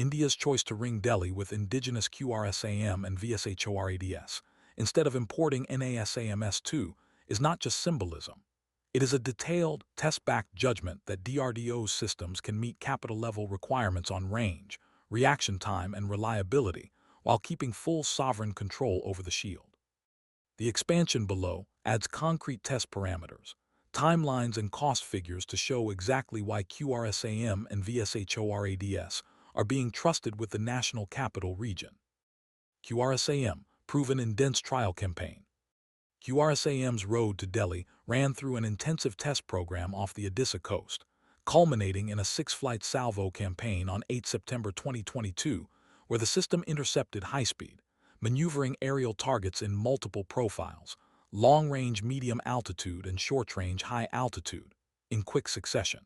India's choice to ring Delhi with indigenous QRSAM and VSHORADS, instead of importing NASAMS-2, is not just symbolism. It is a detailed, test-backed judgment that DRDO's systems can meet capital-level requirements on range, reaction time, and reliability, while keeping full sovereign control over the shield. The expansion below adds concrete test parameters, timelines, and cost figures to show exactly why QRSAM and VSHORADS are being trusted with the National Capital Region. QRSAM, proven in dense trial campaign. QRSAM's road to Delhi ran through an intensive test program off the Odisha coast, culminating in a 6-flight salvo campaign on 8 September 2022, where the system intercepted high-speed, maneuvering aerial targets in multiple profiles, long-range medium altitude and short-range high altitude, in quick succession.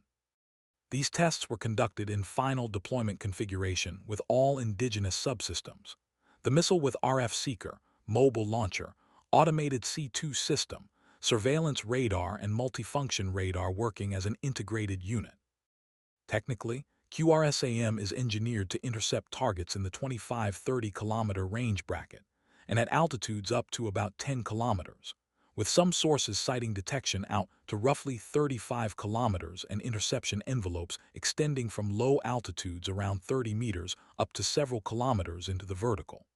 These tests were conducted in final deployment configuration with all indigenous subsystems. The missile with RF seeker, mobile launcher, automated C-2 system, surveillance radar, and multifunction radar working as an integrated unit. Technically, QRSAM is engineered to intercept targets in the 25-30 kilometer range bracket, and at altitudes up to about 10 kilometers, with some sources citing detection out to roughly 35 kilometers and interception envelopes extending from low altitudes around 30 meters up to several kilometers into the vertical.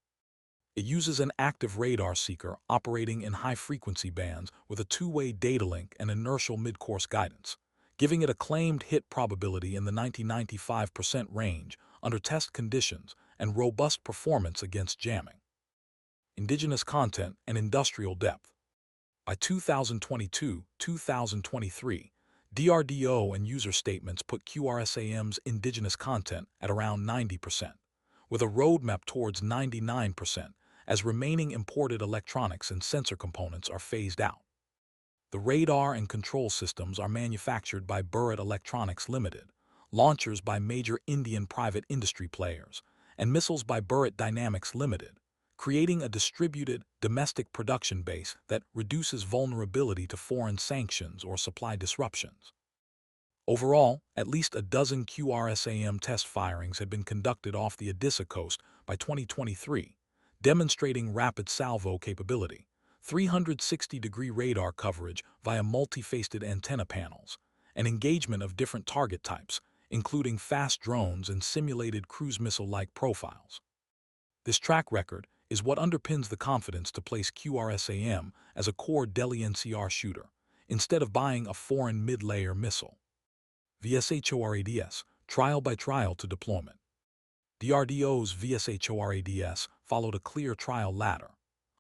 It uses an active radar seeker operating in high-frequency bands with a two-way data link and inertial mid-course guidance, giving it a claimed hit probability in the 90–95% range under test conditions and robust performance against jamming. Indigenous content and industrial depth. By 2022-2023, DRDO and user statements put QRSAM's indigenous content at around 90%, with a roadmap towards 99% as remaining imported electronics and sensor components are phased out. The radar and control systems are manufactured by Bharat Electronics Limited, launchers by major Indian private industry players, and missiles by Bharat Dynamics Limited, creating a distributed, domestic production base that reduces vulnerability to foreign sanctions or supply disruptions. Overall, at least a dozen QRSAM test firings had been conducted off the Odisha coast by 2023, demonstrating rapid salvo capability, 360-degree radar coverage via multi-faceted antenna panels, and engagement of different target types, including fast drones and simulated cruise missile-like profiles. This track record is what underpins the confidence to place QRSAM as a core Delhi-NCR shooter, instead of buying a foreign mid-layer missile. VSHORADS, trial by trial to deployment. DRDO's VSHORADS followed a clear trial ladder.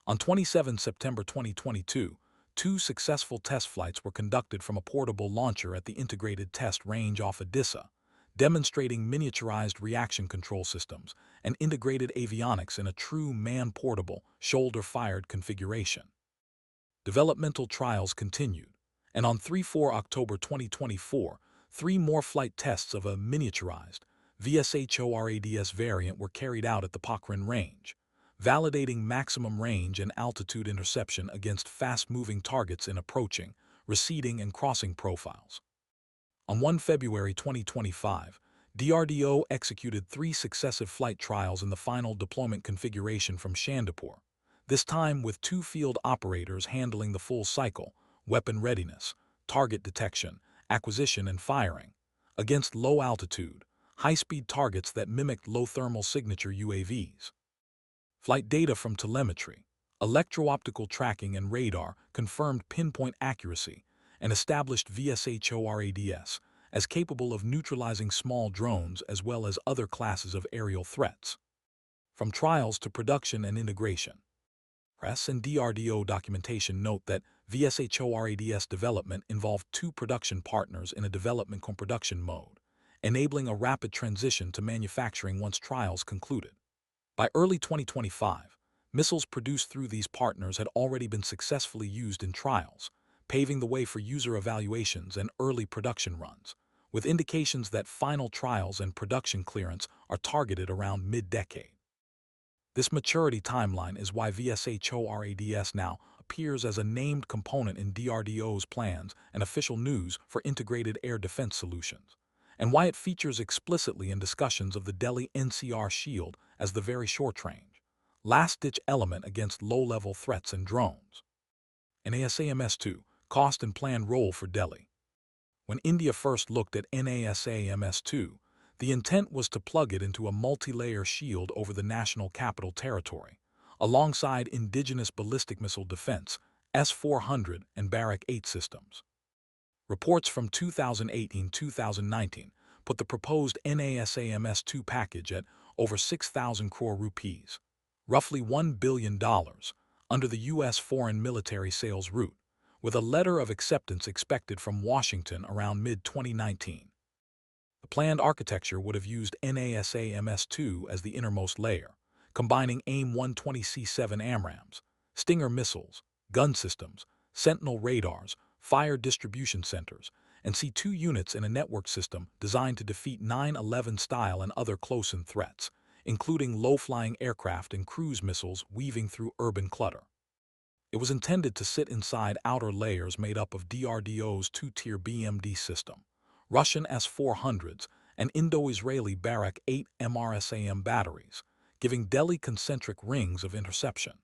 On 27 September 2022, 2 successful test flights were conducted from a portable launcher at the integrated test range off Odisha, demonstrating miniaturized reaction control systems and integrated avionics in a true man-portable, shoulder-fired configuration. Developmental trials continued, and on 3–4 October 2024, 3 more flight tests of a miniaturized VSHORADS variant were carried out at the Pokhran range, validating maximum range and altitude interception against fast-moving targets in approaching, receding, and crossing profiles. On 1 February 2025, DRDO executed 3 successive flight trials in the final deployment configuration from Chandipur, this time with 2 field operators handling the full cycle, weapon readiness, target detection, acquisition, and firing, against low-altitude, high-speed targets that mimicked low-thermal signature UAVs. Flight data from telemetry, electro-optical tracking, and radar confirmed pinpoint accuracy and established VSHORADS as capable of neutralizing small drones as well as other classes of aerial threats. From trials to production and integration. Press and DRDO documentation note that VSHORADS development involved 2 production partners in a development co-production mode, enabling a rapid transition to manufacturing once trials concluded. By early 2025, missiles produced through these partners had already been successfully used in trials, paving the way for user evaluations and early production runs, with indications that final trials and production clearance are targeted around mid-decade. This maturity timeline is why VSHORADS now appears as a named component in DRDO's plans and official news for integrated air defense solutions, and why it features explicitly in discussions of the Delhi-NCR shield as the very short-range, last-ditch element against low-level threats and drones. NASAMS-2, cost and planned role for Delhi. When India first looked at NASAMS-2, the intent was to plug it into a multi-layer shield over the national capital territory, alongside indigenous ballistic missile defense, S-400 and Bharat 8 systems. Reports from 2018-2019 put the proposed NASAMS-2 package at over 6,000 crore rupees, roughly $1 billion, under the U.S. foreign military sales route, with a letter of acceptance expected from Washington around mid-2019. The planned architecture would have used NASAMS-2 as the innermost layer, combining AIM-120C7 AMRAAMs, Stinger missiles, gun systems, Sentinel radars, fire distribution centers, and C2 units in a network system designed to defeat 9/11 style and other close-in threats, including low-flying aircraft and cruise missiles weaving through urban clutter. It was intended to sit inside outer layers made up of DRDO's two-tier BMD system, Russian S-400s, and Indo-Israeli Bharat 8 MRSAM batteries, giving Delhi concentric rings of interception.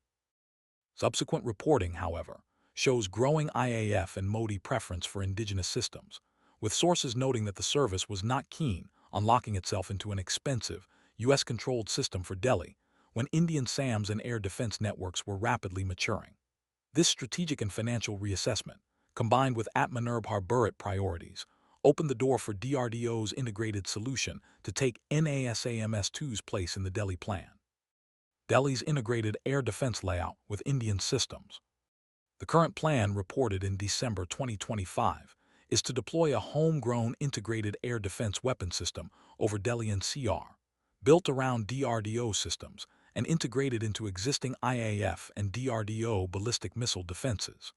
Subsequent reporting, however, shows growing IAF and Modi preference for indigenous systems, with sources noting that the service was not keen on locking itself into an expensive, U.S.-controlled system for Delhi when Indian SAMs and air defense networks were rapidly maturing. This strategic and financial reassessment, combined with Atmanirbhar Bharat priorities, opened the door for DRDO's integrated solution to take NASAMS-2's place in the Delhi plan. Delhi's integrated air defense layout with Indian systems. The current plan, reported in December 2025, is to deploy a homegrown integrated air defense weapon system over Delhi-NCR, built around DRDO systems and integrated into existing IAF and DRDO ballistic missile defenses.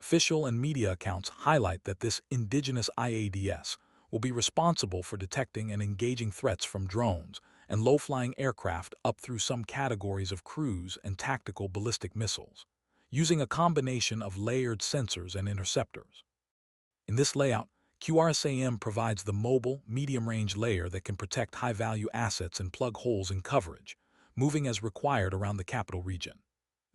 Official and media accounts highlight that this indigenous IADS will be responsible for detecting and engaging threats from drones and low-flying aircraft up through some categories of cruise and tactical ballistic missiles, using a combination of layered sensors and interceptors. In this layout, QRSAM provides the mobile, medium-range layer that can protect high-value assets and plug holes in coverage, moving as required around the capital region.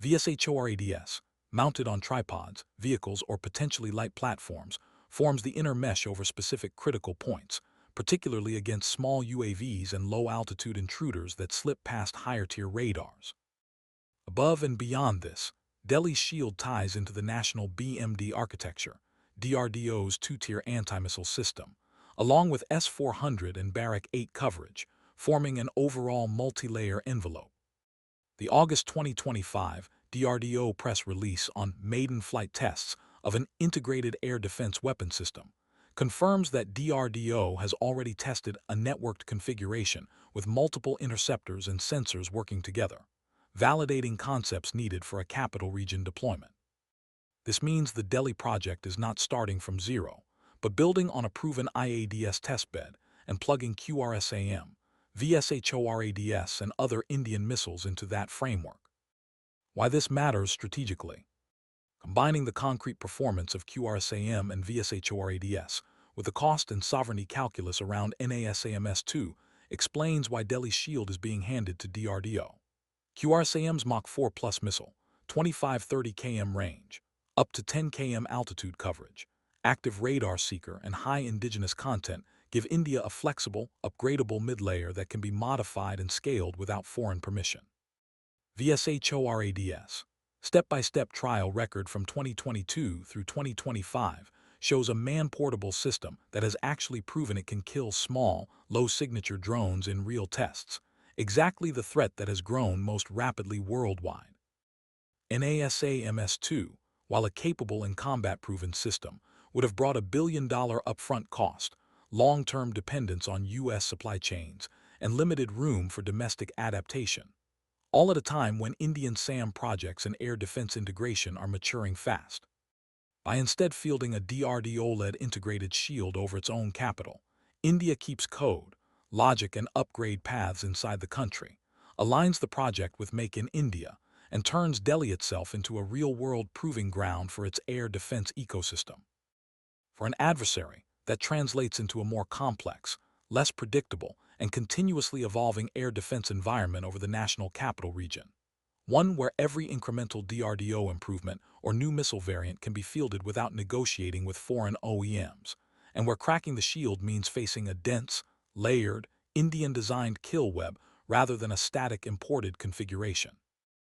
VSHORADS, mounted on tripods, vehicles, or potentially light platforms, forms the inner mesh over specific critical points, particularly against small UAVs and low-altitude intruders that slip past higher-tier radars. Above and beyond this, Delhi's shield ties into the national BMD architecture, DRDO's two-tier anti-missile system, along with S-400 and Bharat 8 coverage, forming an overall multi-layer envelope. The August 2025 DRDO press release on maiden flight tests of an integrated air defense weapon system confirms that DRDO has already tested a networked configuration with multiple interceptors and sensors working together, validating concepts needed for a capital region deployment. This means the Delhi project is not starting from zero, but building on a proven IADS testbed and plugging QRSAM, VSHORADS, and other Indian missiles into that framework. Why this matters strategically. Combining the concrete performance of QRSAM and VSHORADS with the cost and sovereignty calculus around NASAMS-2 explains why Delhi's shield is being handed to DRDO. QRSAM's Mach 4 Plus missile, 25-30 km range, up to 10 km altitude coverage, active radar seeker, and high indigenous content give India a flexible, upgradable mid-layer that can be modified and scaled without foreign permission. VSHORADS, step-by-step trial record from 2022 through 2025 shows a man-portable system that has actually proven it can kill small, low-signature drones in real tests, exactly the threat that has grown most rapidly worldwide. NASAMS-2, while a capable and combat-proven system, would have brought $1 billion upfront cost, long-term dependence on U.S. supply chains, and limited room for domestic adaptation, all at a time when Indian SAM projects and air defense integration are maturing fast. By instead fielding a DRDO-led integrated shield over its own capital, India keeps code, logic, and upgrade paths inside the country, aligns the project with Make in India, and turns Delhi itself into a real-world proving ground for its air defense ecosystem. For an adversary that translates into a more complex, less predictable, and continuously evolving air defense environment over the national capital region. One where every incremental DRDO improvement or new missile variant can be fielded without negotiating with foreign OEMs, and where cracking the shield means facing a dense, layered, Indian-designed kill web rather than a static imported configuration.